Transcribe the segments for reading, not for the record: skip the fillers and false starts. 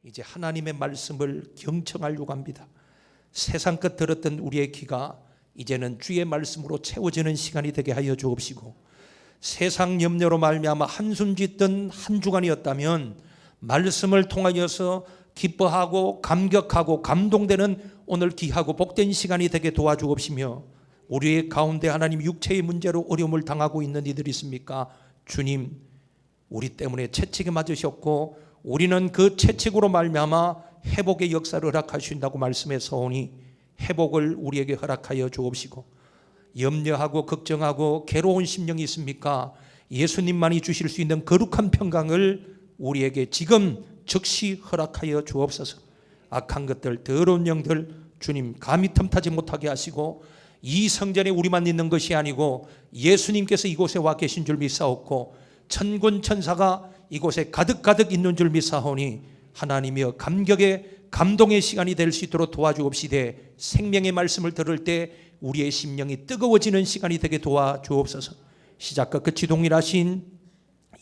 이제 하나님의 말씀을 경청하려고 합니다. 세상 것 들었던 우리의 귀가 이제는 주의 말씀으로 채워지는 시간이 되게 하여 주옵시고, 세상 염려로 말미암아 한숨 짓던 한 주간이었다면 말씀을 통하여서 기뻐하고 감격하고 감동되는 오늘 귀하고 복된 시간이 되게 도와주옵시며, 우리의 가운데 하나님 육체의 문제로 어려움을 당하고 있는 이들이 있습니까? 주님, 우리 때문에 채찍에 맞으셨고 우리는 그 채찍으로 말미암아 회복의 역사를 허락하신다고 말씀해서오니 회복을 우리에게 허락하여 주옵시고, 염려하고 걱정하고 괴로운 심령이 있습니까? 예수님만이 주실 수 있는 거룩한 평강을 우리에게 지금 즉시 허락하여 주옵소서. 악한 것들, 더러운 영들 주님 감히 틈타지 못하게 하시고, 이 성전에 우리만 있는 것이 아니고 예수님께서 이곳에 와 계신 줄 믿사옵고 천군 천사가 이곳에 가득 있는 줄 믿사오니 하나님이여 감격의 감동의 시간이 될 수 있도록 도와주옵시되, 생명의 말씀을 들을 때 우리의 심령이 뜨거워지는 시간이 되게 도와주옵소서. 시작과 끝이 동일하신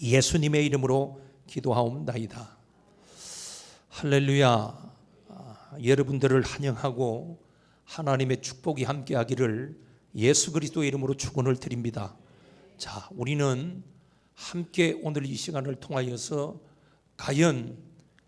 예수님의 이름으로 기도하옵나이다. 할렐루야. 여러분들을 환영하고 하나님의 축복이 함께하기를 예수 그리스도의 이름으로 축원을 드립니다. 자, 우리는 함께 오늘 이 시간을 통하여서 과연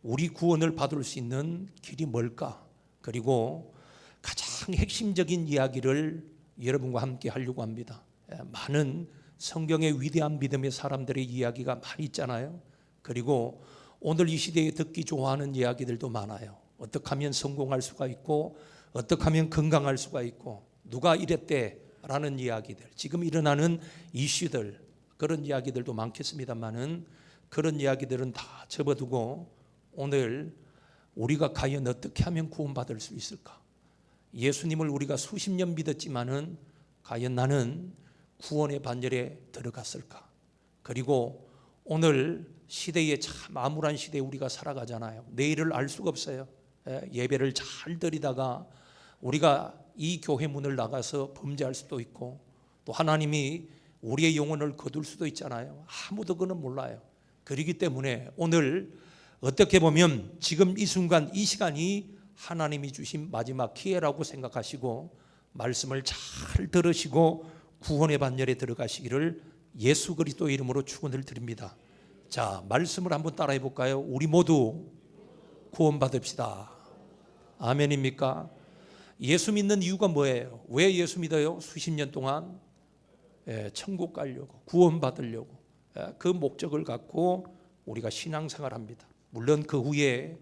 우리 구원을 받을 수 있는 길이 뭘까? 그리고 가장 핵심적인 이야기를 여러분과 함께 하려고 합니다. 많은 성경의 위대한 믿음의 사람들의 이야기가 많이 있잖아요. 그리고 오늘 이 시대에 듣기 좋아하는 이야기들도 많아요. 어떻게 하면 성공할 수가 있고, 어떻게 하면 건강할 수가 있고, 누가 이랬대 라는 이야기들, 지금 일어나는 이슈들, 그런 이야기들도 많겠습니다만은 그런 이야기들은 다 접어두고 오늘 우리가 과연 어떻게 하면 구원받을 수 있을까? 예수님을 우리가 수십 년 믿었지만은 과연 나는 구원의 반열에 들어갔을까? 그리고 오늘 시대에 참 암울한 시대에 우리가 살아가잖아요. 내일을 알 수가 없어요. 예배를 잘 드리다가 우리가 이 교회 문을 나가서 범죄할 수도 있고, 또 하나님이 우리의 영혼을 거둘 수도 있잖아요. 아무도 그는 몰라요. 그렇기 때문에 오늘 어떻게 보면 지금 이 순간 이 시간이 하나님이 주신 마지막 기회라고 생각하시고 말씀을 잘 들으시고 구원의 반열에 들어가시기를 예수 그리스도의 이름으로 축원을 드립니다. 자, 말씀을 한번 따라해 볼까요? 우리 모두 구원받읍시다. 아멘입니까? 예수 믿는 이유가 뭐예요? 왜 예수 믿어요? 수십 년 동안 천국 가려고, 구원받으려고, 그 목적을 갖고 우리가 신앙생활합니다. 물론 그 후에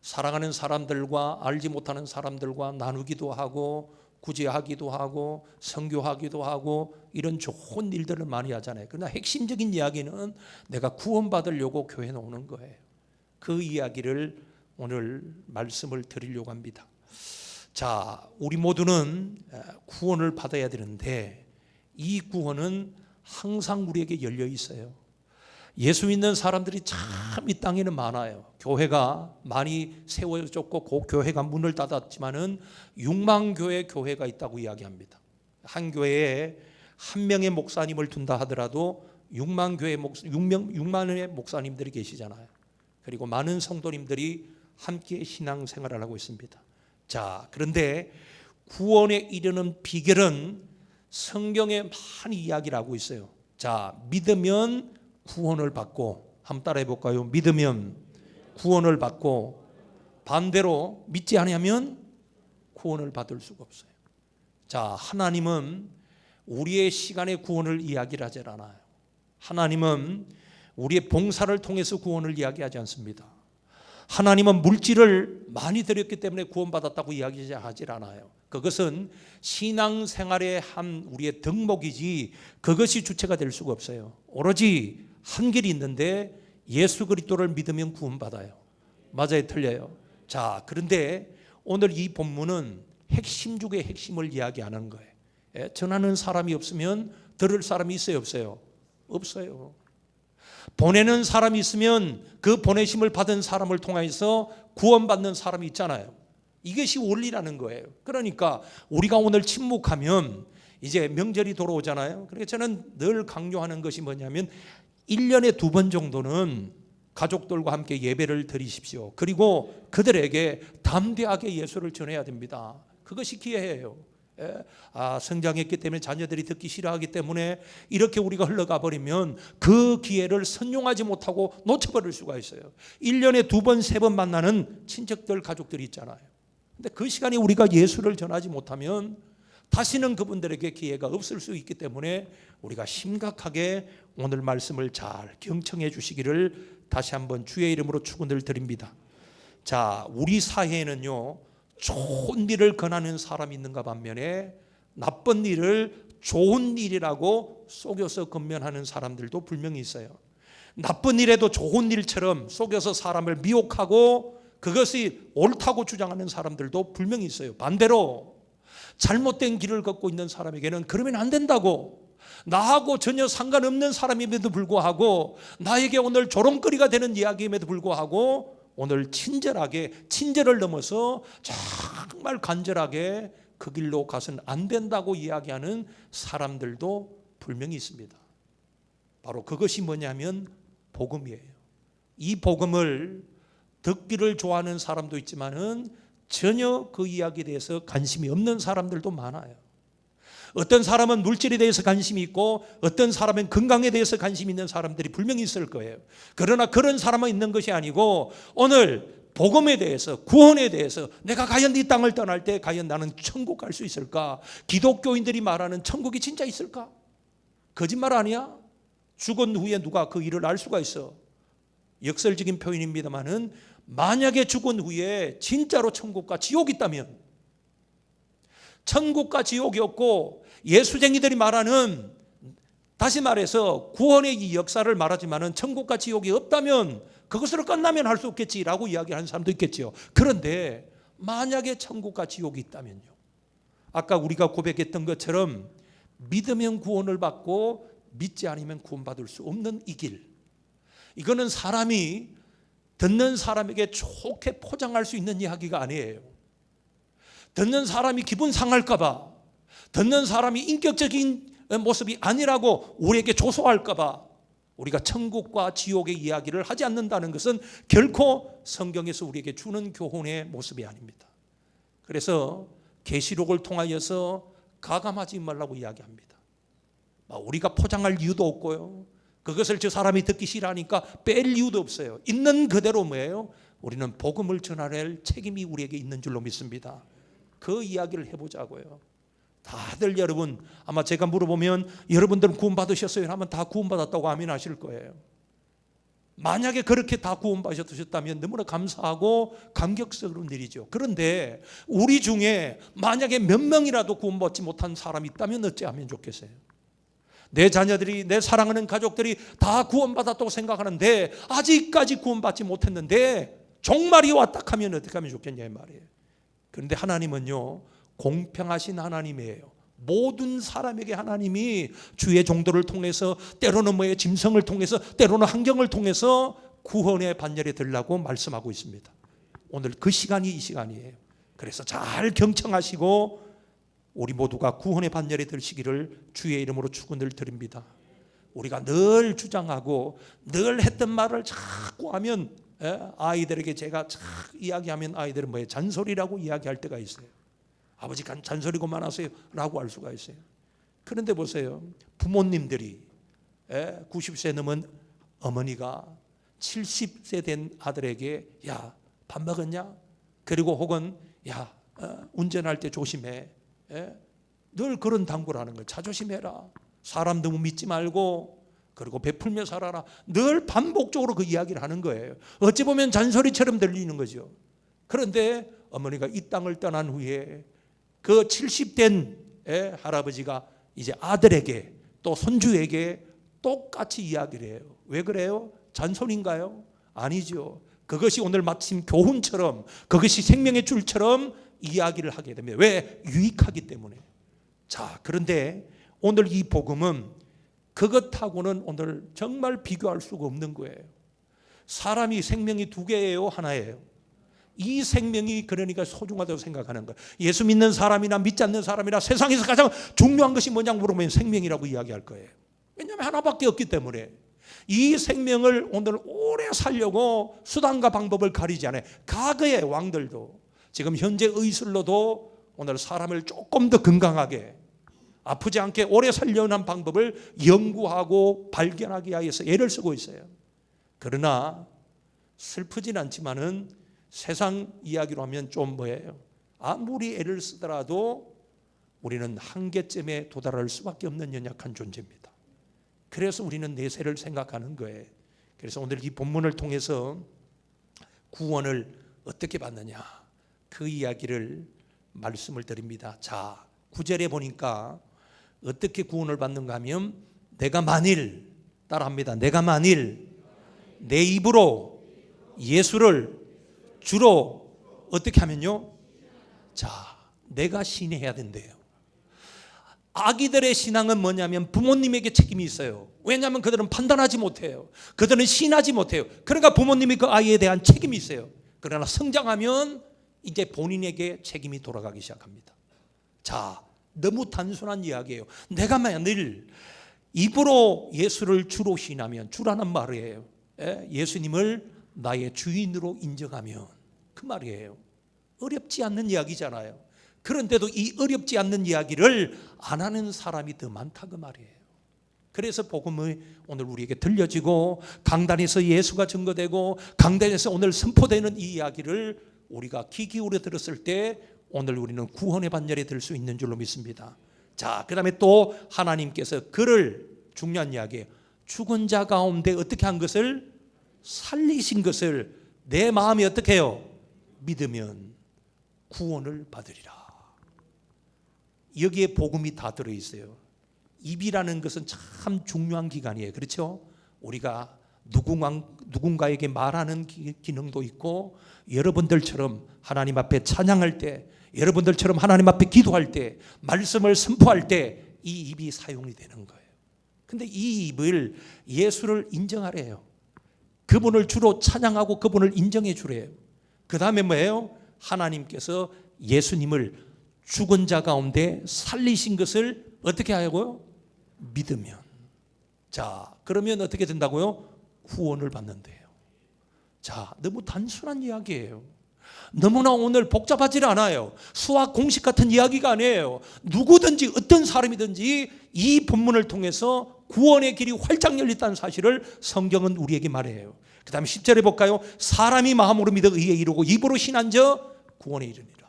사랑하는 사람들과 알지 못하는 사람들과 나누기도 하고 구제하기도 하고 선교하기도 하고 이런 좋은 일들을 많이 하잖아요. 그러나 핵심적인 이야기는 내가 구원받으려고 교회에 오는 거예요. 그 이야기를 오늘 말씀을 드리려고 합니다. 자, 우리 모두는 구원을 받아야 되는데 이 구원은 항상 우리에게 열려 있어요. 예수 믿는 사람들이 참 이 땅에는 많아요. 교회가 많이 세워졌고 그 교회가 문을 닫았지만은 6만 교회 교회가 있다고 이야기합니다. 한 교회에 한 명의 목사님을 둔다 하더라도 6만의 목사님들이 계시잖아요. 그리고 많은 성도님들이 함께 신앙생활을 하고 있습니다. 자, 그런데 구원에 이르는 비결은 성경에 많이 이야기를 하고 있어요. 자, 믿으면 구원을 받고, 한번 따라해 볼까요? 믿으면 구원을 받고, 반대로 믿지 않으면 구원을 받을 수가 없어요. 자, 하나님은 우리의 시간의 구원을 이야기를 하지 않아요. 하나님은 우리의 봉사를 통해서 구원을 이야기하지 않습니다. 하나님은 물질을 많이 드렸기 때문에 구원받았다고 이야기하지 않아요. 그것은 신앙생활의 한 우리의 덕목이지 그것이 주체가 될 수가 없어요. 오로지 한 길이 있는데 예수 그리스도를 믿으면 구원받아요. 맞아요, 틀려요? 자, 그런데 오늘 이 본문은 핵심 중의 핵심을 이야기하는 거예요. 전하는 사람이 없으면 들을 사람이 있어요, 없어요? 없어요. 보내는 사람이 있으면 그 보내심을 받은 사람을 통해서 구원받는 사람이 있잖아요. 이것이 원리라는 거예요. 그러니까 우리가 오늘 침묵하면 이제 명절이 돌아오잖아요. 그러니까 저는 늘 강조하는 것이 뭐냐면 1년에 2번 정도는 가족들과 함께 예배를 드리십시오. 그리고 그들에게 담대하게 예수를 전해야 됩니다. 그것이 기회예요. 성장했기 때문에 자녀들이 듣기 싫어하기 때문에 이렇게 우리가 흘러가 버리면 그 기회를 선용하지 못하고 놓쳐버릴 수가 있어요. 1년에 2번, 3번 만나는 친척들, 가족들이 있잖아요. 근데 그 시간에 우리가 예수를 전하지 못하면 다시는 그분들에게 기회가 없을 수 있기 때문에 우리가 심각하게 오늘 말씀을 잘 경청해 주시기를 다시 한번 주의 이름으로 축원을 드립니다. 자, 우리 사회에는요, 좋은 일을 권하는 사람이 있는가 반면에 나쁜 일을 좋은 일이라고 속여서 권면하는 사람들도 분명히 있어요. 나쁜 일에도 좋은 일처럼 속여서 사람을 미혹하고 그것이 옳다고 주장하는 사람들도 분명히 있어요. 반대로 잘못된 길을 걷고 있는 사람에게는 그러면 안 된다고, 나하고 전혀 상관없는 사람임에도 불구하고, 나에게 오늘 조롱거리가 되는 이야기임에도 불구하고 오늘 친절을 넘어서 정말 간절하게 그 길로 가서는 안 된다고 이야기하는 사람들도 분명히 있습니다. 바로 그것이 뭐냐면 복음이에요. 이 복음을 듣기를 좋아하는 사람도 있지만은 전혀 그 이야기에 대해서 관심이 없는 사람들도 많아요. 어떤 사람은 물질에 대해서 관심이 있고 어떤 사람은 건강에 대해서 관심이 있는 사람들이 분명히 있을 거예요. 그러나 그런 사람은 있는 것이 아니고 오늘 복음에 대해서, 구원에 대해서, 내가 과연 이 땅을 떠날 때 과연 나는 천국 갈 수 있을까? 기독교인들이 말하는 천국이 진짜 있을까? 거짓말 아니야? 죽은 후에 누가 그 일을 알 수가 있어? 역설적인 표현입니다만은 만약에 죽은 후에 진짜로 천국과 지옥이 있다면, 천국과 지옥이 없고 예수쟁이들이 말하는, 다시 말해서 구원의 이 역사를 말하지만은 천국과 지옥이 없다면 그것으로 끝나면 할 수 없겠지라고 이야기하는 사람도 있겠지요. 그런데 만약에 천국과 지옥이 있다면요, 아까 우리가 고백했던 것처럼 믿으면 구원을 받고 믿지 않으면 구원받을 수 없는 이 길, 이거는 사람이 듣는 사람에게 좋게 포장할 수 있는 이야기가 아니에요. 듣는 사람이 기분 상할까 봐, 듣는 사람이 인격적인 모습이 아니라고 우리에게 조소할까 봐 우리가 천국과 지옥의 이야기를 하지 않는다는 것은 결코 성경에서 우리에게 주는 교훈의 모습이 아닙니다. 그래서 계시록을 통하여서 가감하지 말라고 이야기합니다. 우리가 포장할 이유도 없고요, 그것을 저 사람이 듣기 싫어하니까 뺄 이유도 없어요. 있는 그대로 뭐예요? 우리는 복음을 전할 책임이 우리에게 있는 줄로 믿습니다. 그 이야기를 해보자고요. 다들 여러분, 아마 제가 물어보면 여러분들은 구원받으셨어요? 하면 다 구원받았다고 아멘 하실 거예요. 만약에 그렇게 다 구원받으셨다면 너무나 감사하고 감격스러운 일이죠. 그런데 우리 중에 만약에 몇 명이라도 구원받지 못한 사람이 있다면 어찌하면 좋겠어요? 내 자녀들이, 내 사랑하는 가족들이 다 구원받았다고 생각하는데 아직까지 구원받지 못했는데 종말이 왔다 하면 어떻게 하면 좋겠냐 이 말이에요. 그런데 하나님은요, 공평하신 하나님이에요. 모든 사람에게 하나님이 주의 종도를 통해서, 때로는 뭐의 짐승을 통해서, 때로는 환경을 통해서 구원의 반열에 들라고 말씀하고 있습니다. 오늘 그 시간이 이 시간이에요. 그래서 잘 경청하시고 우리 모두가 구원의 반열에 들시기를 주의 이름으로 축원을 드립니다. 우리가 늘 주장하고 늘 했던 말을 자꾸 하면, 아이들에게 제가 이야기하면 아이들은 뭐예요? 잔소리라고 이야기할 때가 있어요. 아버지 잔소리 그만하세요 라고 할 수가 있어요. 그런데 보세요, 부모님들이 90세 넘은 어머니가 70세 된 아들에게 야, 밥 먹었냐? 그리고 혹은 야, 운전할 때 조심해, 늘 그런 당부를 하는 거예요. 자조심해라, 사람 너무 믿지 말고, 그리고 베풀며 살아라, 늘 반복적으로 그 이야기를 하는 거예요. 어찌 보면 잔소리처럼 들리는 거죠. 그런데 어머니가 이 땅을 떠난 후에 그 70된 할아버지가 이제 아들에게 또 손주에게 똑같이 이야기를 해요. 왜 그래요? 잔소리인가요? 아니죠. 그것이 오늘 마침 교훈처럼, 그것이 생명의 줄처럼 이야기를 하게 됩니다. 왜? 유익하기 때문에. 자, 그런데 오늘 이 복음은 그것하고는 오늘 정말 비교할 수가 없는 거예요. 사람이 생명이 두 개예요, 하나예요? 이 생명이 그러니까 소중하다고 생각하는 거예요. 예수 믿는 사람이나 믿지 않는 사람이나 세상에서 가장 중요한 것이 뭐냐고 물어보면 생명이라고 이야기할 거예요. 왜냐하면 하나밖에 없기 때문에. 이 생명을 오늘 오래 살려고 수단과 방법을 가리지 않아요. 과거의 왕들도 지금 현재 의술로도 오늘 사람을 조금 더 건강하게 아프지 않게 오래 살려는 방법을 연구하고 발견하기 위해서 애를 쓰고 있어요. 그러나 슬프진 않지만은 세상 이야기로 하면 좀 뭐예요? 아무리 애를 쓰더라도 우리는 한계점에 도달할 수밖에 없는 연약한 존재입니다. 그래서 우리는 내세를 생각하는 거예요. 그래서 오늘 이 본문을 통해서 구원을 어떻게 받느냐 그 이야기를 말씀을 드립니다. 자, 9절에 보니까 어떻게 구원을 받는가 하면 내가 만일 따라합니다. 내가 만일 내 입으로 예수를 주로 어떻게 하면요? 자, 내가 신뢰해야 된대요. 아기들의 신앙은 뭐냐면 부모님에게 책임이 있어요. 왜냐하면 그들은 판단하지 못해요. 그들은 신하지 못해요. 그러니까 부모님이 그 아이에 대한 책임이 있어요. 그러나 성장하면 이제 본인에게 책임이 돌아가기 시작합니다. 자, 너무 단순한 이야기예요. 내가 만일 입으로 예수를 주로 신하면, 주라는 말이에요. 예수님을 나의 주인으로 인정하면 그 말이에요. 어렵지 않는 이야기잖아요. 그런데도 이 어렵지 않는 이야기를 안 하는 사람이 더 많다 그 말이에요. 그래서 복음이 오늘 우리에게 들려지고 강단에서 예수가 증거되고 강단에서 오늘 선포되는 이 이야기를 우리가 귀 기울여 들었을 때 오늘 우리는 구원의 반열에 들 수 있는 줄로 믿습니다. 자, 그 다음에 또 하나님께서 그를 중요한 이야기예요. 죽은 자 가운데 어떻게 한 것을 살리신 것을 내 마음이 어떻게 해요? 믿으면 구원을 받으리라. 여기에 복음이 다 들어있어요. 입이라는 것은 참 중요한 기관이에요. 그렇죠? 우리가 누군가에게 말하는 기능도 있고 여러분들처럼 하나님 앞에 찬양할 때 여러분들처럼 하나님 앞에 기도할 때 말씀을 선포할 때 이 입이 사용이 되는 거예요. 근데 이 입을 예수를 인정하래요. 그분을 주로 찬양하고 그분을 인정해 주래요. 그 다음에 뭐예요? 하나님께서 예수님을 죽은 자 가운데 살리신 것을 어떻게 하고요? 믿으면. 자, 그러면 어떻게 된다고요? 구원을 받는데요. 자, 너무 단순한 이야기예요. 너무나 오늘 복잡하지 않아요. 수학 공식 같은 이야기가 아니에요. 누구든지 어떤 사람이든지 이 본문을 통해서 구원의 길이 활짝 열렸다는 사실을 성경은 우리에게 말해요. 그 다음에 10절에 볼까요? 사람이 마음으로 믿어 의에 이르고 입으로 신한 자 구원에 이르니라.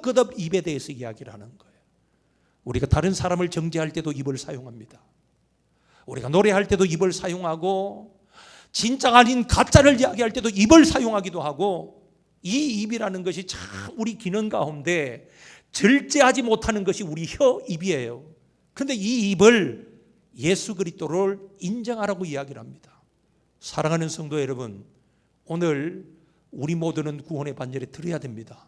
거듭 입에 대해서 이야기를 하는 거예요. 우리가 다른 사람을 정죄할 때도 입을 사용합니다. 우리가 노래할 때도 입을 사용하고 진짜가 아닌 가짜를 이야기할 때도 입을 사용하기도 하고 이 입이라는 것이 참 우리 기능 가운데 절제하지 못하는 것이 우리 입이에요. 그런데 이 입을 예수 그리스도를 인정하라고 이야기를 합니다. 사랑하는 성도 여러분, 오늘 우리 모두는 구원의 반열에 들어야 됩니다.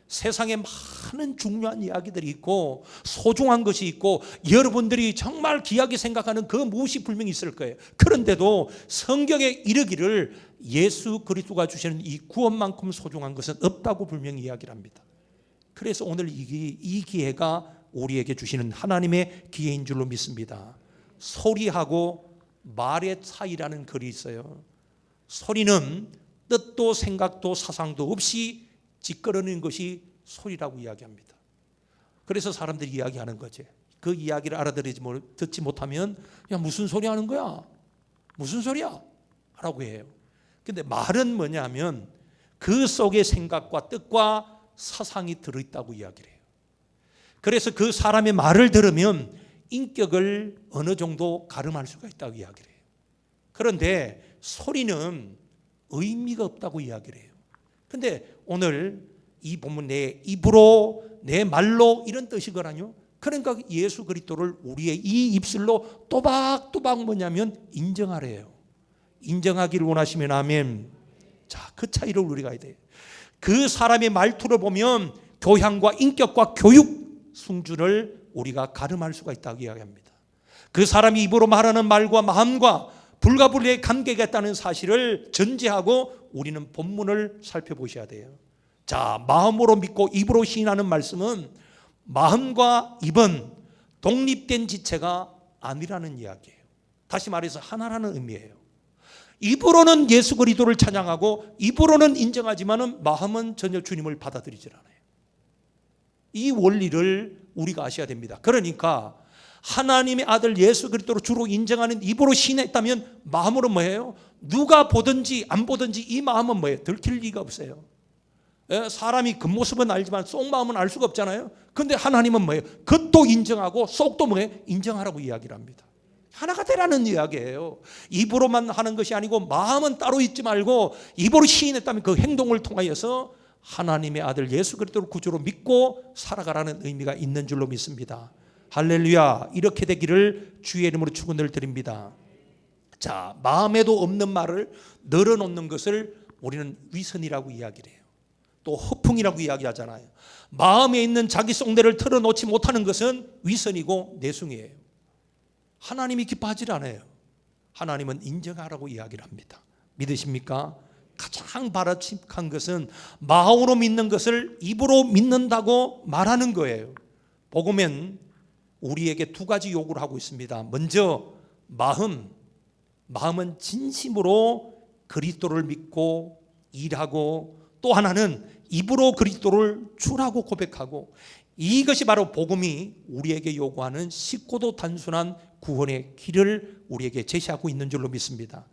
세상에 많은 중요한 이야기들이 있고 소중한 것이 있고 여러분들이 정말 귀하게 생각하는 그 무엇이 분명히 있을 거예요. 그런데도 성경에 이르기를 예수 그리스도가 주시는 이 구원만큼 소중한 것은 없다고 분명히 이야기를 합니다. 그래서 오늘 이 기회가 우리에게 주시는 하나님의 기회인 줄로 믿습니다. 소리하고 말의 차이라는 글이 있어요. 소리는 뜻도 생각도 사상도 없이 짓거리는 것이 소리라고 이야기합니다. 그래서 사람들이 이야기하는 거지. 그 이야기를 듣지 못하면 야 무슨 소리 하는 거야? 무슨 소리야? 라고 해요. 근데 말은 뭐냐면 그 속에 생각과 뜻과 사상이 들어있다고 이야기를 해요. 그래서 그 사람의 말을 들으면 인격을 어느 정도 가름할 수가 있다고 이야기를 해요. 그런데 소리는 의미가 없다고 이야기를 해요. 근데 오늘 이 본문 내 입으로 내 말로 이런 뜻이거든요. 그러니까 예수 그리스도를 우리의 이 입술로 또박또박 뭐냐면 인정하래요. 인정하기를 원하시면 아멘. 자, 그 차이를 우리가 해야 돼요. 그 사람의 말투를 보면 교양과 인격과 교육 수준을 우리가 가름할 수가 있다고 이야기합니다. 그 사람이 입으로 말하는 말과 마음과 불가분리의 관계가 있다는 사실을 전제하고 우리는 본문을 살펴보셔야 돼요. 자, 마음으로 믿고 입으로 시인하는 말씀은 마음과 입은 독립된 지체가 아니라는 이야기예요. 다시 말해서 하나라는 의미예요. 입으로는 예수 그리스도를 찬양하고 입으로는 인정하지만은 마음은 전혀 주님을 받아들이질 않아요. 이 원리를 우리가 아셔야 됩니다. 그러니까 하나님의 아들 예수 그리스도로 주로 인정하는 입으로 신했다면 마음으로 뭐예요? 누가 보든지 안 보든지 이 마음은 뭐예요? 들킬 리가 없어요. 사람이 겉모습은 알지만 속마음은 알 수가 없잖아요. 그런데 하나님은 뭐예요? 겉도 인정하고 속도 뭐예요? 인정하라고 이야기를 합니다. 하나가 되라는 이야기예요. 입으로만 하는 것이 아니고 마음은 따로 있지 말고 입으로 시인했다면 그 행동을 통하여서 하나님의 아들 예수 그리스도를 구주로 믿고 살아가라는 의미가 있는 줄로 믿습니다. 할렐루야. 이렇게 되기를 주의 이름으로 축원을 드립니다. 자, 마음에도 없는 말을 늘어놓는 것을 우리는 위선이라고 이야기를 해요. 또 허풍이라고 이야기하잖아요. 마음에 있는 자기 속내를 털어놓지 못하는 것은 위선이고 내숭이에요. 하나님이 기뻐하지 않아요. 하나님은 인정하라고 이야기를 합니다. 믿으십니까? 가장 바람직한 것은 마음으로 믿는 것을 입으로 믿는다고 말하는 거예요. 복음은 우리에게 두 가지 요구를 하고 있습니다. 먼저 마음은 진심으로 그리스도를 믿고 일하고, 또 하나는 입으로 그리스도를 주라고 고백하고, 이것이 바로 복음이 우리에게 요구하는 쉽고도 단순한 구원의 길을 우리에게 제시하고 있는 줄로 믿습니다.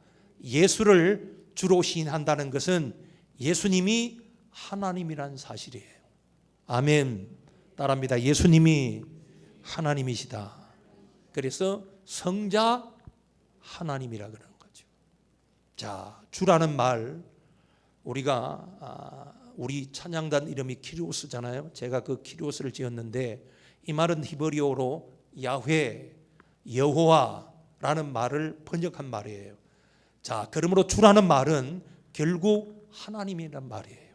예수를 주로 시인한다는 것은 예수님이 하나님이라는 사실이에요. 아멘. 따라합니다. 예수님이 하나님이시다. 그래서 성자 하나님이라 그러는 거죠. 자, 주라는 말, 우리 찬양단 이름이 키리오스잖아요. 제가 그 키리오스를 지었는데 이 말은 히브리어로 야훼, 여호와라는 말을 번역한 말이에요. 자, 그러므로 주라는 말은 결국 하나님이란 말이에요.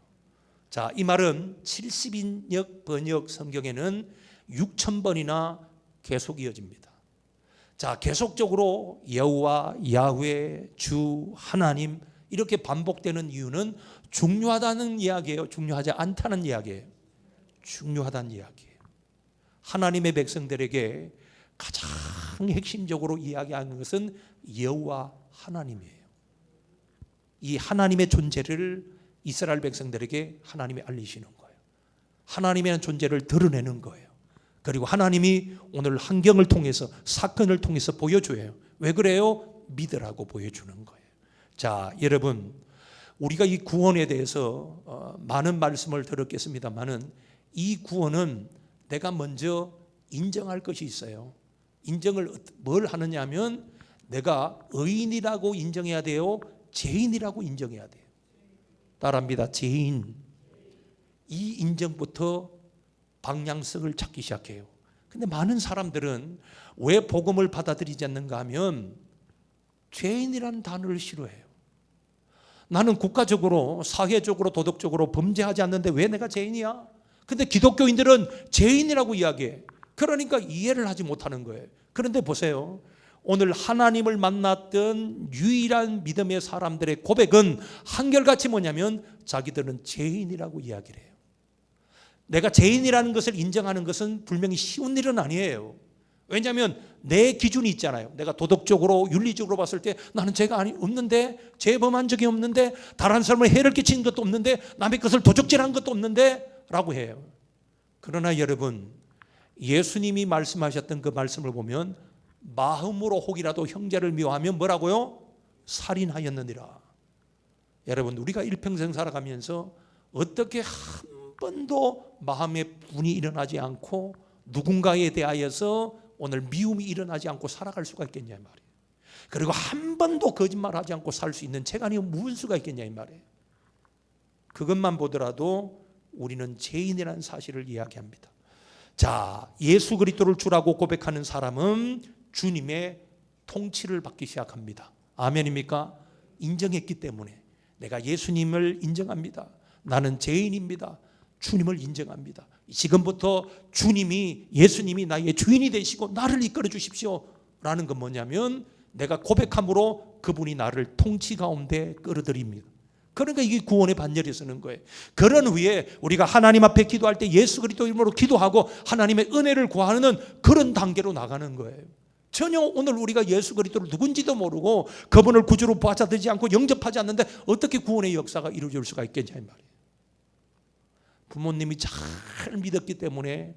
자, 이 말은 70인역 번역 성경에는 6,000번이나 계속 이어집니다. 자, 계속적으로 여호와, 야훼, 주, 하나님 이렇게 반복되는 이유는 중요하다는 이야기예요? 중요하지 않다는 이야기예요? 중요하다는 이야기예요. 하나님의 백성들에게 가장 핵심적으로 이야기하는 것은 여호와 하나님이에요. 이 하나님의 존재를 이스라엘 백성들에게 하나님이 알리시는 거예요. 하나님의 존재를 드러내는 거예요. 그리고 하나님이 오늘 환경을 통해서, 사건을 통해서 보여줘요. 왜 그래요? 믿으라고 보여주는 거예요. 자, 여러분, 우리가 이 구원에 대해서 많은 말씀을 들었겠습니다만은 이 구원은 내가 먼저 인정할 것이 있어요. 인정을 뭘 하느냐 하면 내가 의인이라고 인정해야 돼요? 죄인이라고 인정해야 돼요? 따라합니다. 죄인. 이 인정부터 방향성을 찾기 시작해요. 근데 많은 사람들은 왜 복음을 받아들이지 않는가 하면 죄인이라는 단어를 싫어해요. 나는 국가적으로, 사회적으로, 도덕적으로 범죄하지 않는데 왜 내가 죄인이야? 근데 기독교인들은 죄인이라고 이야기해. 그러니까 이해를 하지 못하는 거예요. 그런데 보세요. 오늘 하나님을 만났던 유일한 믿음의 사람들의 고백은 한결같이 뭐냐면 자기들은 죄인이라고 이야기를 해요. 내가 죄인이라는 것을 인정하는 것은 분명히 쉬운 일은 아니에요. 왜냐하면 내 기준이 있잖아요. 내가 도덕적으로, 윤리적으로 봤을 때 나는 죄가 없는데, 죄범한 적이 없는데, 다른 사람을 해를 끼친 것도 없는데, 남의 것을 도적질한 것도 없는데 라고 해요. 그러나 여러분, 예수님이 말씀하셨던 그 말씀을 보면 마음으로 혹이라도 형제를 미워하면 뭐라고요? 살인하였느니라. 여러분, 우리가 일평생 살아가면서 어떻게 한 번도 마음에 분이 일어나지 않고 누군가에 대하여서 오늘 미움이 일어나지 않고 살아갈 수가 있겠냐 이 말이에요. 그리고 한 번도 거짓말하지 않고 살 수 있는 재간이 무슨 수가 있겠냐 이 말이에요. 그것만 보더라도 우리는 죄인이라는 사실을 이야기합니다. 자, 예수 그리스도를 주라고 고백하는 사람은 주님의 통치를 받기 시작합니다. 아멘입니까? 인정했기 때문에 내가 예수님을 인정합니다. 나는 죄인입니다. 주님을 인정합니다. 지금부터 주님이, 예수님이 나의 주인이 되시고 나를 이끌어 주십시오 라는 건 뭐냐면 내가 고백함으로 그분이 나를 통치 가운데 끌어들입니다. 그러니까 이게 구원의 반열에 서는 거예요. 그런 후에 우리가 하나님 앞에 기도할 때 예수 그리스도 이름으로 기도하고 하나님의 은혜를 구하는 그런 단계로 나가는 거예요. 전혀 오늘 우리가 예수 그리스도를 누군지도 모르고 그분을 구주로 받아들이지 않고 영접하지 않는데 어떻게 구원의 역사가 이루어질 수가 있겠냐 이 말이에요. 부모님이 잘 믿었기 때문에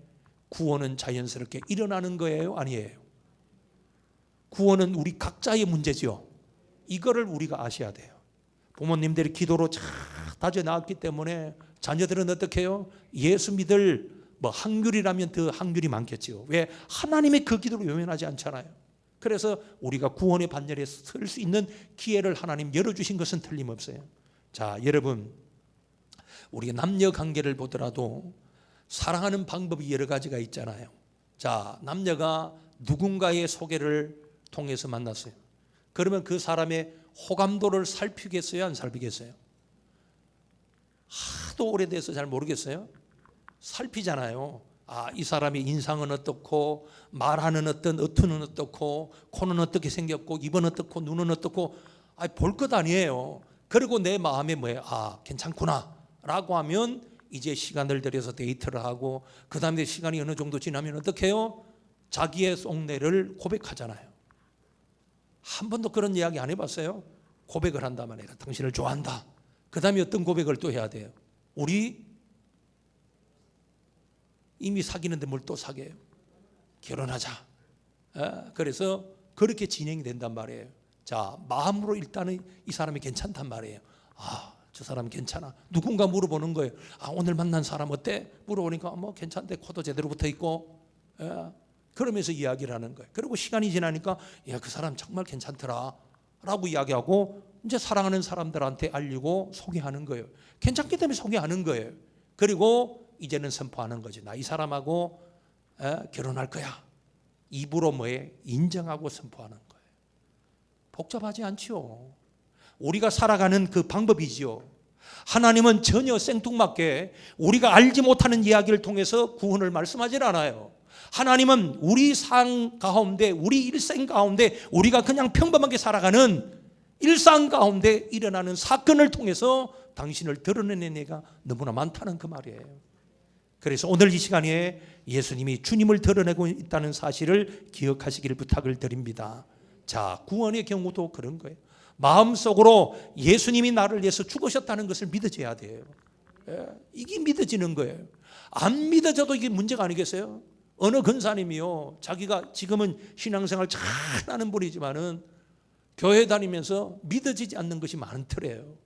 구원은 자연스럽게 일어나는 거예요? 아니에요? 구원은 우리 각자의 문제죠. 이거를 우리가 아셔야 돼요. 부모님들이 기도로 잘 다져 나왔기 때문에 자녀들은 어떻게 해요? 예수 믿을 확률이라면 더 확률이 많겠죠. 왜? 하나님의 그 기도를 외면하지 않잖아요. 그래서 우리가 구원의 반열에 설 수 있는 기회를 하나님 열어주신 것은 틀림없어요. 자, 여러분, 우리가 남녀 관계를 보더라도 사랑하는 방법이 여러 가지가 있잖아요. 자, 남녀가 누군가의 소개를 통해서 만났어요. 그러면 그 사람의 호감도를 살피겠어요? 안 살피겠어요? 하도 오래돼서 잘 모르겠어요? 살피잖아요. 아, 이 사람의 인상은 어떻고, 말하는 어투는 어떻고, 코는 어떻게 생겼고, 입은 어떻고, 눈은 어떻고, 볼 것 아니에요. 그리고 내 마음에 뭐예요? 아, 괜찮구나 라고 하면 이제 시간을 들여서 데이트를 하고, 그 다음에 시간이 어느 정도 지나면 어떻게 해요? 자기의 속내를 고백하잖아요. 한 번도 그런 이야기 안 해봤어요? 고백을 한다면 내가 당신을 좋아한다. 그 다음에 어떤 고백을 또 해야 돼요? 우리 이미 사귀는데 뭘 또 사귀어요? 결혼하자. 그래서 그렇게 진행이 된단 말이에요. 자, 마음으로 일단은 이 사람이 괜찮단 말이에요. 아, 저 사람 괜찮아. 누군가 물어보는 거예요. 아, 오늘 만난 사람 어때? 물어보니까 뭐 괜찮대. 코도 제대로 붙어 있고. 그러면서 이야기를 하는 거예요. 그리고 시간이 지나니까 야, 그 사람 정말 괜찮더라 라고 이야기하고 이제 사랑하는 사람들한테 알리고 소개하는 거예요. 괜찮기 때문에 소개하는 거예요. 그리고 이제는 선포하는 거죠. 나 이 사람하고 결혼할 거야. 입으로 뭐에 인정하고 선포하는 거예요. 복잡하지 않죠. 우리가 살아가는 그 방법이지요. 하나님은 전혀 생뚱맞게 우리가 알지 못하는 이야기를 통해서 구원을 말씀하지 않아요. 하나님은 우리 삶 가운데, 우리 일생 가운데 우리가 그냥 평범하게 살아가는 일상 가운데 일어나는 사건을 통해서 당신을 드러내는 애가 너무나 많다는 그 말이에요. 그래서 오늘 이 시간에 예수님이 주님을 드러내고 있다는 사실을 기억하시기를 부탁을 드립니다. 자, 구원의 경우도 그런 거예요. 마음속으로 예수님이 나를 위해서 죽으셨다는 것을 믿어져야 돼요. 이게 믿어지는 거예요. 안 믿어져도 이게 문제가 아니겠어요? 어느 권사님이요, 자기가 지금은 신앙생활 잘하는 분이지만은 교회 다니면서 믿어지지 않는 것이 많더래요.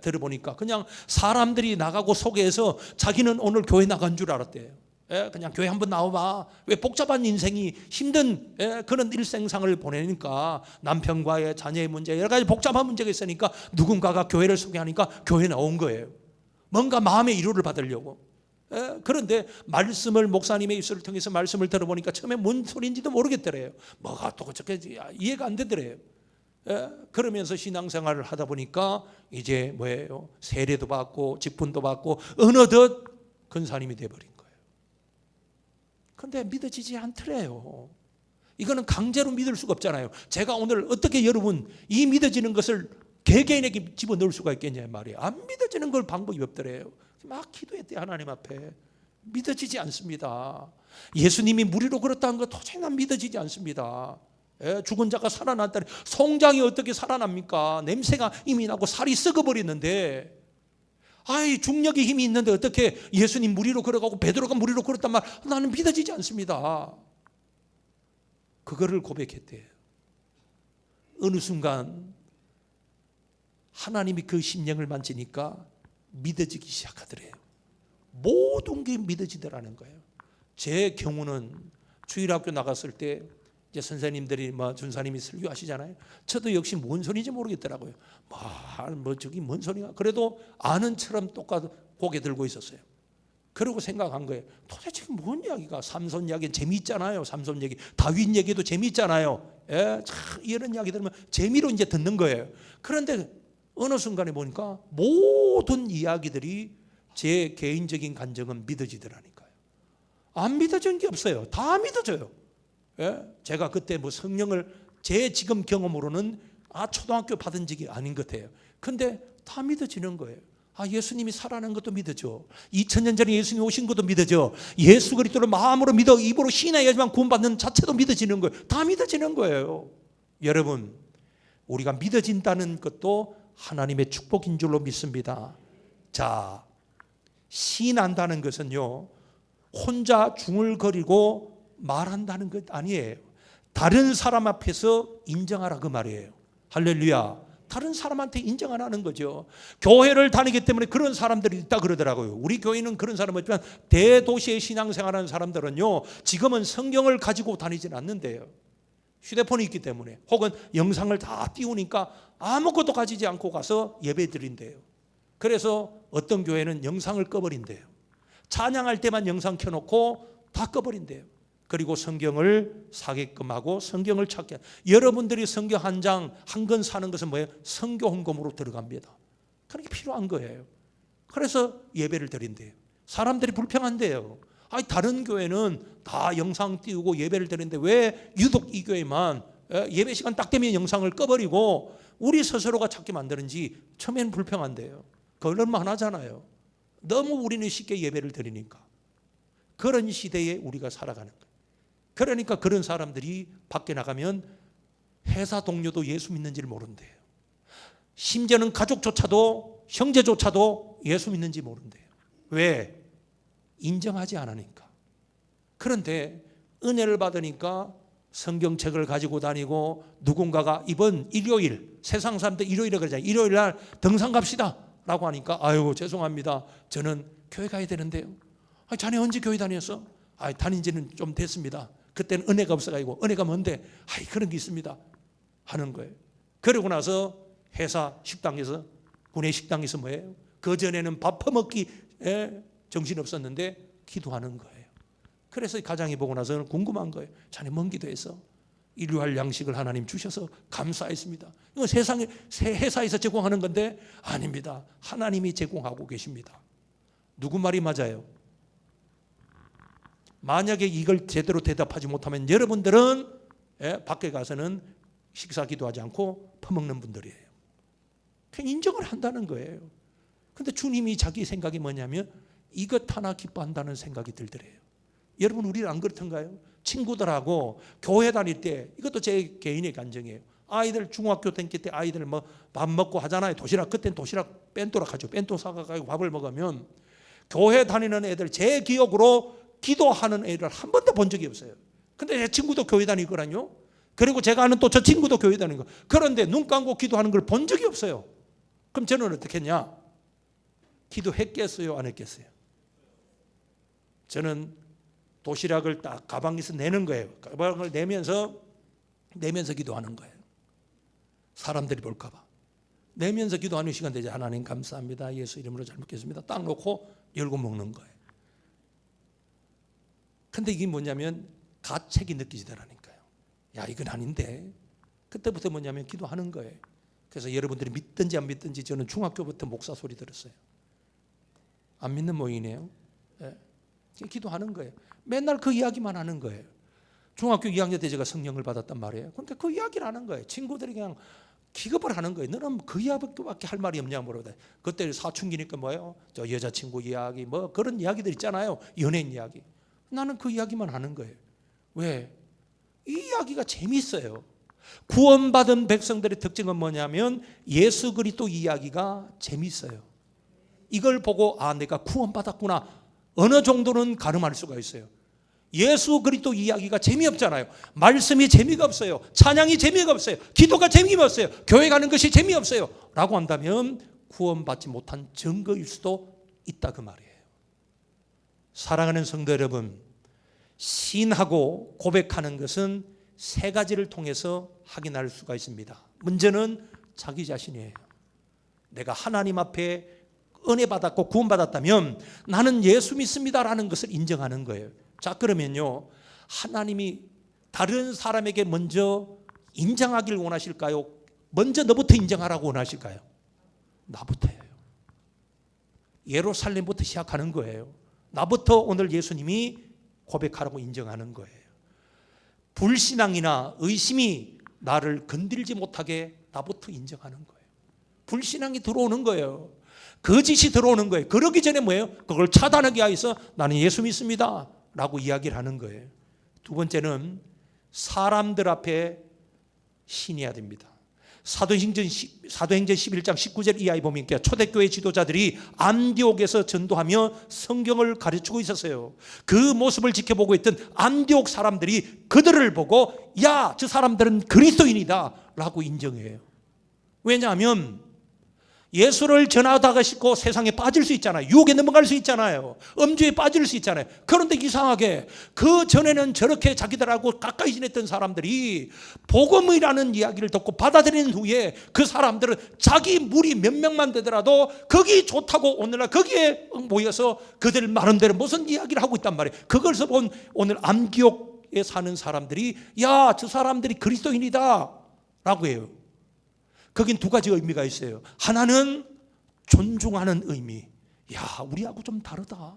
들어보니까 그냥 사람들이 나가고 소개해서 자기는 오늘 교회 나간 줄 알았대요. 그냥 교회 한번 나와봐. 왜? 복잡한 인생이 힘든 그런 일생상을 보내니까 남편과의 자녀의 문제, 여러 가지 복잡한 문제가 있으니까 누군가가 교회를 소개하니까 교회 나온 거예요. 뭔가 마음의 위로를 받으려고. 그런데 말씀을, 목사님의 입술을 통해서 말씀을 들어보니까 처음에 뭔 소리인지도 모르겠더래요. 뭐가 또 그렇게 이해가 안 되더래요. 그러면서 신앙생활을 하다 보니까 이제 뭐예요? 세례도 받고 직분도 받고 어느덧 권사님이 돼버린 거예요. 그런데 믿어지지 않더래요. 이거는 강제로 믿을 수가 없잖아요. 제가 오늘 어떻게 여러분 이 믿어지는 것을 개개인에게 집어넣을 수가 있겠냐 말이에요. 안 믿어지는 걸 방법이 없더래요. 막 기도했대. 하나님 앞에 믿어지지 않습니다. 예수님이 무리로 걸었다는 거 도저히 난 믿어지지 않습니다. 죽은 자가 살아났다니, 송장이 어떻게 살아납니까? 냄새가 이미 나고 살이 썩어버리는데, 중력의 힘이 있는데 어떻게 예수님 무리로 걸어가고 베드로가 무리로 걸었단 말, 나는 믿어지지 않습니다. 그거를 고백했대요. 어느 순간 하나님이 그 심령을 만지니까 믿어지기 시작하더래요. 모든 게 믿어지더라는 거예요. 제 경우는 주일학교 나갔을 때 이제 선생님들이 준사님이 설교하시잖아요. 저도 역시 뭔 소리인지 모르겠더라고요. 저기 뭔 소리가. 그래도 아는 처럼 똑같이 고개 들고 있었어요. 그러고 생각한 거예요. 도대체 뭔 이야기가? 삼손 이야기 재미있잖아요. 삼손 얘기, 다윗 얘기도 재미있잖아요. 이런 이야기 들으면 재미로 이제 듣는 거예요. 그런데 어느 순간에 보니까 모든 이야기들이 제 개인적인 감정은 믿어지더라니까요. 안 믿어지는 게 없어요. 다 믿어져요. 제가 그때 성령을 제 지금 경험으로는 초등학교 받은 적이 아닌 것 같아요. 근데 다 믿어지는 거예요. 예수님이 살아난 것도 믿어져. 2000년 전에 예수님이 오신 것도 믿어져. 예수 그리스도를 마음으로 믿어 입으로 신앙해야지만 구원받는 자체도 믿어지는 거예요. 다 믿어지는 거예요. 여러분, 우리가 믿어진다는 것도 하나님의 축복인 줄로 믿습니다. 자, 신한다는 것은요, 혼자 중얼거리고 말한다는 것 아니에요. 다른 사람 앞에서 인정하라 그 말이에요. 할렐루야. 다른 사람한테 인정 안 하는 거죠. 교회를 다니기 때문에 그런 사람들이 있다 그러더라고요. 우리 교회는 그런 사람은 있지만 대도시에 신앙생활하는 사람들은요, 지금은 성경을 가지고 다니진 않는데요. 휴대폰이 있기 때문에, 혹은 영상을 다 띄우니까 아무것도 가지지 않고 가서 예배 드린대요. 그래서 어떤 교회는 영상을 꺼버린대요. 찬양할 때만 영상 켜놓고 다 꺼버린대요. 그리고 성경을 사게끔 하고 성경을 찾게. 여러분들이 성경 한 장 한 권 사는 것은 뭐예요? 성교 헌금으로 들어갑니다. 그렇게 필요한 거예요. 그래서 예배를 드린대요. 사람들이 불평한대요. 다른 교회는 다 영상 띄우고 예배를 드리는데 왜 유독 이 교회만 예배 시간 딱 되면 영상을 꺼버리고 우리 스스로가 찾게 만드는지 처음에는 불평한대요. 그건 얼마나잖아요. 너무 우리는 쉽게 예배를 드리니까. 그런 시대에 우리가 살아가는 거예요. 그러니까 그런 사람들이 밖에 나가면 회사 동료도 예수 믿는지를 모른대요. 심지어는 가족조차도, 형제조차도 예수 믿는지 모른대요. 왜? 인정하지 않으니까. 그런데 은혜를 받으니까 성경책을 가지고 다니고, 누군가가 이번 일요일, 세상 사람들 일요일에 그러잖아요. 일요일 날 등산 갑시다 라고 하니까, 아유 죄송합니다, 저는 교회 가야 되는데요. 자네 언제 교회 다녔어? 다닌 지는 좀 됐습니다. 그때는 은혜가 없어가지고. 은혜가 뭔데? 그런 게 있습니다 하는 거예요. 그러고 나서 회사 식당에서, 군내 식당에서 뭐예요? 그전에는 밥 퍼먹기에 정신이 없었는데 기도하는 거예요. 그래서 가장이 보고 나서는 궁금한 거예요. 자네 뭔 기도했어? 일용할 양식을 하나님 주셔서 감사했습니다. 이거 세상에, 회사에서 제공하는 건데 아닙니다. 하나님이 제공하고 계십니다. 누구 말이 맞아요? 만약에 이걸 제대로 대답하지 못하면 여러분들은 밖에 가서는 식사 기도하지 않고 퍼먹는 분들이에요. 그냥 인정을 한다는 거예요. 그런데 주님이 자기 생각이 뭐냐면 이것 하나 기뻐한다는 생각이 들더래요. 여러분, 우리는 안 그렇던가요? 친구들하고 교회 다닐 때, 이것도 제 개인의 감정이에요. 아이들 중학교 다닐 때 아이들 뭐 밥 먹고 하잖아요. 도시락. 그때는 도시락 뺀또락 하죠. 뺀또 사가지고 밥을 먹으면 교회 다니는 애들, 제 기억으로 기도하는 애를 한 번도 본 적이 없어요. 근데 제 친구도 교회 다니거든요. 그리고 제가 아는 또 저 친구도 교회 다니고. 그런데 눈 감고 기도하는 걸 본 적이 없어요. 그럼 저는 어떻게 했냐? 기도했겠어요? 안 했겠어요? 저는 도시락을 딱 가방에서 내는 거예요. 가방을 내면서 기도하는 거예요. 사람들이 볼까 봐. 내면서 기도하는 시간 되죠. 하나님 감사합니다. 예수 이름으로 잘 먹겠습니다. 딱 놓고 열고 먹는 거예요. 근데 이게 뭐냐면 가책이 느껴지더라니까요. 야, 이건 아닌데. 그때부터 뭐냐면 기도하는 거예요. 그래서 여러분들이 믿든지 안 믿든지 저는 중학교부터 목사 소리 들었어요. 안 믿는 모임이네요. 네. 기도하는 거예요. 맨날 그 이야기만 하는 거예요. 중학교 2학년 때 제가 성령을 받았단 말이에요. 그러니까 그 이야기를 하는 거예요. 친구들이 그냥 기겁을 하는 거예요. 너는 그 이야기밖에 할 말이 없냐 물어보다. 그때 사춘기니까 뭐예요? 저 여자친구 이야기 뭐 그런 이야기들 있잖아요. 연예인 이야기. 나는 그 이야기만 하는 거예요. 왜? 이 이야기가 재미있어요. 구원받은 백성들의 특징은 뭐냐면 예수 그리스도 이야기가 재미있어요. 이걸 보고 내가 구원받았구나. 어느 정도는 가늠할 수가 있어요. 예수 그리스도 이야기가 재미없잖아요. 말씀이 재미가 없어요. 찬양이 재미가 없어요. 기도가 재미가 없어요. 교회 가는 것이 재미없어요 라고 한다면 구원받지 못한 증거일 수도 있다 그 말이에요. 사랑하는 성도 여러분, 신하고 고백하는 것은 세 가지를 통해서 확인할 수가 있습니다. 문제는 자기 자신이에요. 내가 하나님 앞에 은혜 받았고 구원받았다면 나는 예수 믿습니다라는 것을 인정하는 거예요. 자, 그러면요, 하나님이 다른 사람에게 먼저 인정하길 원하실까요? 먼저 너부터 인정하라고 원하실까요? 나부터예요. 예루살렘부터 시작하는 거예요. 나부터 오늘 예수님이 고백하라고 인정하는 거예요. 불신앙이나 의심이 나를 건들지 못하게 나부터 인정하는 거예요. 불신앙이 들어오는 거예요. 거짓이 들어오는 거예요. 그러기 전에 뭐예요? 그걸 차단하기 위해서 나는 예수 믿습니다 라고 이야기를 하는 거예요. 두 번째는 사람들 앞에 신해야 됩니다. 사도행전 11장 19절 이하에 보면 초대교회 지도자들이 안디옥에서 전도하며 성경을 가르치고 있었어요. 그 모습을 지켜보고 있던 안디옥 사람들이 그들을 보고 야, 저 사람들은 그리스도인이다 라고 인정해요. 왜냐하면 예수를 전하다가 싶고 세상에 빠질 수 있잖아요. 유혹에 넘어갈 수 있잖아요. 음주에 빠질 수 있잖아요. 그런데 이상하게 그 전에는 저렇게 자기들하고 가까이 지냈던 사람들이 복음이라는 이야기를 듣고 받아들인 후에 그 사람들은 자기 무리 몇 명만 되더라도 거기 좋다고 오늘날 거기에 모여서 그들 나름대로 무슨 이야기를 하고 있단 말이에요. 그것을 본 오늘 안디옥에 사는 사람들이 야, 저 사람들이 그리스도인이다 라고 해요. 거긴 두 가지 의미가 있어요. 하나는 존중하는 의미. 야, 우리하고 좀 다르다.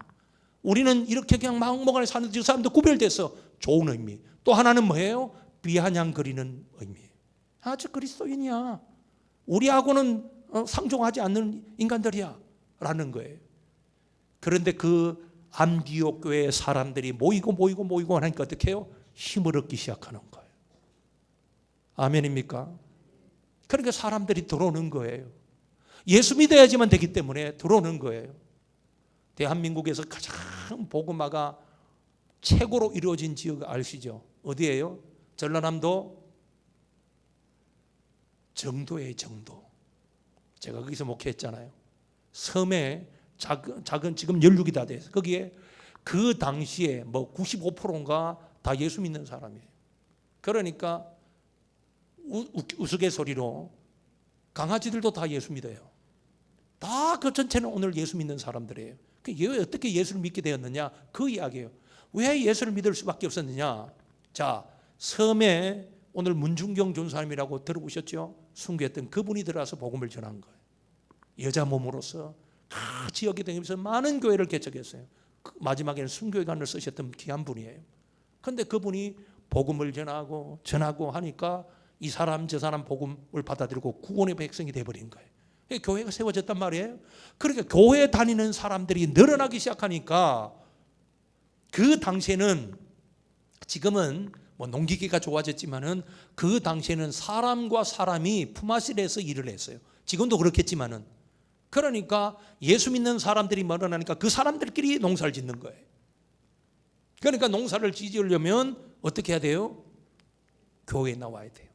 우리는 이렇게 그냥 막무가내 사는데 저 사람도 구별돼서 좋은 의미. 또 하나는 뭐예요? 비아냥거리는 의미. 아, 저 그리스도인이야. 우리하고는 상종하지 않는 인간들이야 라는 거예요. 그런데 그 안디옥 교회 사람들이 모이고 하니까 어떻게 해요? 힘을 얻기 시작하는 거예요. 아멘입니까? 그러니까 사람들이 들어오는 거예요. 예수 믿어야지만 되기 때문에 들어오는 거예요. 대한민국에서 가장 복음화가 최고로 이루어진 지역 아시죠? 어디예요? 전라남도 정도예요. 정도. 제가 거기서 목회했잖아요. 섬에 작은 지금 연륙이 다 돼서 거기에 그 당시에 뭐 95%인가 다 예수 믿는 사람이에요. 그러니까 우스갯소리로 강아지들도 다 예수 믿어요. 다 그 전체는 오늘 예수 믿는 사람들이에요. 왜 어떻게 예수를 믿게 되었느냐? 그 이야기예요. 왜 예수를 믿을 수밖에 없었느냐? 자, 섬에 오늘 문중경 전사님이라고 들어보셨죠? 순교했던 그분이 들어와서 복음을 전한 거예요. 여자 몸으로서 다 지역에 다니면서 많은 교회를 개척했어요. 마지막에는 순교회관을 쓰셨던 귀한 분이에요. 그런데 그분이 복음을 전하고 하니까 이 사람 저 사람 복음을 받아들이고 구원의 백성이 되어버린 거예요. 교회가 세워졌단 말이에요. 그러니까 교회 다니는 사람들이 늘어나기 시작하니까 그 당시에는 지금은 뭐 농기계가 좋아졌지만은 그 당시에는 사람과 사람이 품앗이를 해서 일을 했어요. 지금도 그렇겠지만은 그러니까 예수 믿는 사람들이 늘어나니까 그 사람들끼리 농사를 짓는 거예요. 그러니까 농사를 지으려면 어떻게 해야 돼요? 교회에 나와야 돼요.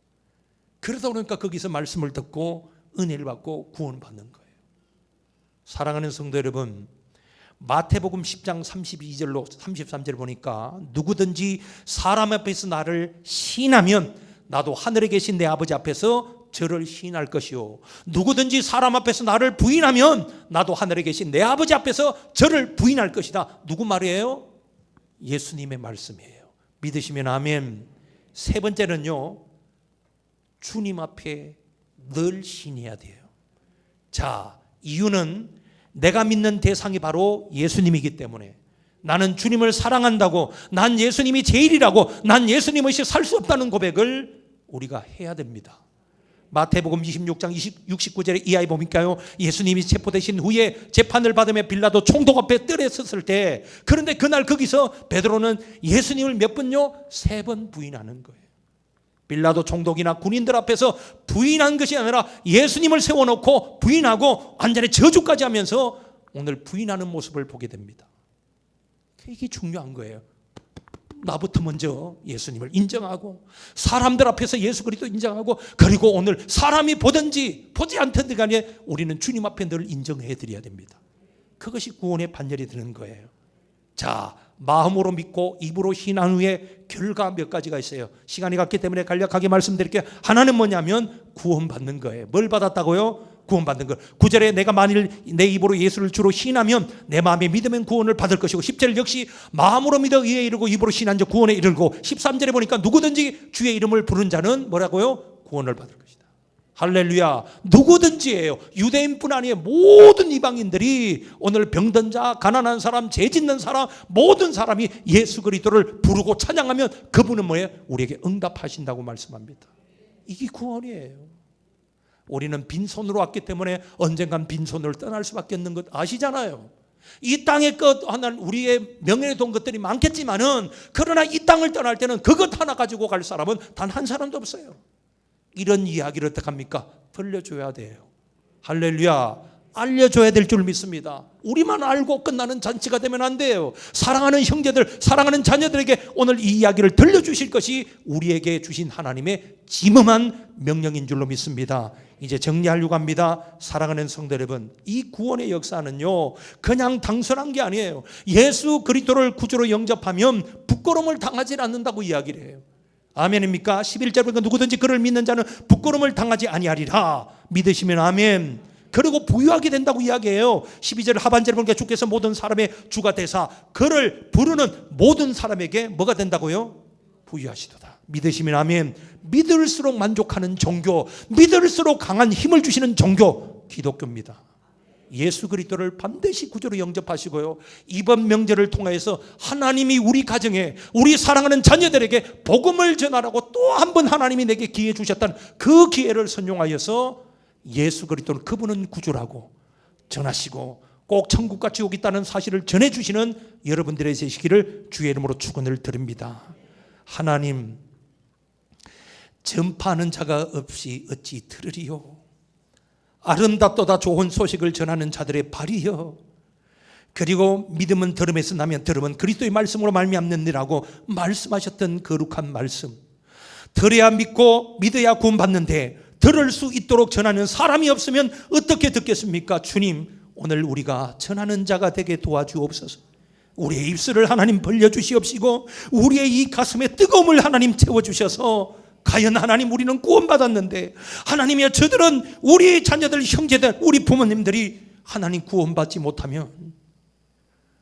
그러다 보니까 거기서 말씀을 듣고 은혜를 받고 구원받는 거예요. 사랑하는 성도 여러분, 마태복음 10장 32절로 33절 보니까 누구든지 사람 앞에서 나를 시인하면 나도 하늘에 계신 내 아버지 앞에서 저를 시인할 것이요, 누구든지 사람 앞에서 나를 부인하면 나도 하늘에 계신 내 아버지 앞에서 저를 부인할 것이다. 누구 말이에요? 예수님의 말씀이에요. 믿으시면 아멘. 세 번째는요, 주님 앞에 늘 신해야 돼요. 자, 이유는 내가 믿는 대상이 바로 예수님이기 때문에 나는 주님을 사랑한다고, 난 예수님이 제일이라고, 난 예수님 없이 살 수 없다는 고백을 우리가 해야 됩니다. 마태복음 26장 69절에 이하에 보니까요, 예수님이 체포되신 후에 재판을 받으며 빌라도 총독 앞에 뜰에 섰을 때, 그런데 그날 거기서 베드로는 예수님을 몇 번요? 3번 부인하는 거예요. 빌라도 총독이나 군인들 앞에서 부인한 것이 아니라 예수님을 세워놓고 부인하고 완전히 저주까지 하면서 오늘 부인하는 모습을 보게 됩니다. 이게 중요한 거예요. 나부터 먼저 예수님을 인정하고 사람들 앞에서 예수 그리스도 인정하고, 그리고 오늘 사람이 보든지 보지 않든지 간에 우리는 주님 앞에 늘 인정해 드려야 됩니다. 그것이 구원의 반열이 되는 거예요. 자, 마음으로 믿고 입으로 신한 후에 결과 몇 가지가 있어요. 시간이 갔기 때문에 간략하게 말씀드릴게요. 하나는 뭐냐면 구원받는 거예요. 뭘 받았다고요? 구원받는 것. 9절에 내가 만일 내 입으로 예수를 주로 신하면 내 마음에 믿으면 구원을 받을 것이고, 10절 역시 마음으로 믿어 의에 이르고 입으로 신한 자 구원에 이르고, 13절에 보니까 누구든지 주의 이름을 부른 자는 뭐라고요? 구원을 받을 것이다. 할렐루야. 누구든지예요. 유대인뿐 아니에요. 모든 이방인들이 오늘 병든 자, 가난한 사람, 죄 짓는 사람, 모든 사람이 예수 그리스도를 부르고 찬양하면 그분은 뭐예요? 우리에게 응답하신다고 말씀합니다. 이게 구원이에요. 우리는 빈손으로 왔기 때문에 언젠간 빈손으로 떠날 수밖에 없는 것 아시잖아요. 이 땅의 것 하나는 우리의 명예에 돈 것들이 많겠지만은, 그러나 이 땅을 떠날 때는 그것 하나 가지고 갈 사람은 단 한 사람도 없어요. 이런 이야기를 어떻게 합니까? 들려줘야 돼요. 할렐루야. 알려줘야 될 줄 믿습니다. 우리만 알고 끝나는 잔치가 되면 안 돼요. 사랑하는 형제들, 사랑하는 자녀들에게 오늘 이 이야기를 들려주실 것이 우리에게 주신 하나님의 지엄한 명령인 줄로 믿습니다. 이제 정리하려고 합니다. 사랑하는 성도 여러분, 이 구원의 역사는요 그냥 단순한 게 아니에요. 예수 그리스도를 구주로 영접하면 부끄러움을 당하지 않는다고 이야기를 해요. 아멘입니까? 11절 보니까 누구든지 그를 믿는 자는 부끄러움을 당하지 아니하리라. 믿으시면 아멘. 그리고 부유하게 된다고 이야기해요. 12절 하반절에 보니까 주께서 모든 사람의 주가 되사 그를 부르는 모든 사람에게 뭐가 된다고요? 부유하시도다. 믿으시면 아멘. 믿을수록 만족하는 종교, 믿을수록 강한 힘을 주시는 종교, 기독교입니다. 예수 그리스도를 반드시 구주로 영접하시고요, 이번 명절을 통해서 하나님이 우리 가정에, 우리 사랑하는 자녀들에게 복음을 전하라고 또 한 번 하나님이 내게 기회 주셨던 그 기회를 선용하여서 예수 그리스도를, 그분은 구주라고 전하시고 꼭 천국과 지옥이 있다는 사실을 전해주시는 여러분들의 되시기를 주의 이름으로 축원을 드립니다. 하나님, 전파하는 자가 없이 어찌 들으리요? 아름답도다 좋은 소식을 전하는 자들의 발이여. 그리고 믿음은 들음에서 나면 들음은 그리스도의 말씀으로 말미암느니라고 말씀하셨던 거룩한 말씀, 들어야 믿고 믿어야 구원받는데 들을 수 있도록 전하는 사람이 없으면 어떻게 듣겠습니까? 주님, 오늘 우리가 전하는 자가 되게 도와주옵소서. 우리의 입술을 하나님 벌려주시옵시고 우리의 이 가슴에 뜨거움을 하나님 채워주셔서, 과연 하나님 우리는 구원받았는데 하나님이여, 저들은 우리 자녀들, 형제들, 우리 부모님들이 하나님 구원받지 못하면,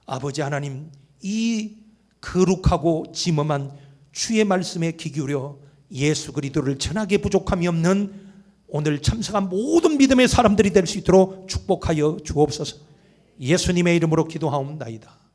아버지 하나님, 이 거룩하고 지엄한 주의 말씀에 귀 기울여 예수 그리스도를 전하기에 부족함이 없는 오늘 참석한 모든 믿음의 사람들이 될 수 있도록 축복하여 주옵소서. 예수님의 이름으로 기도하옵나이다.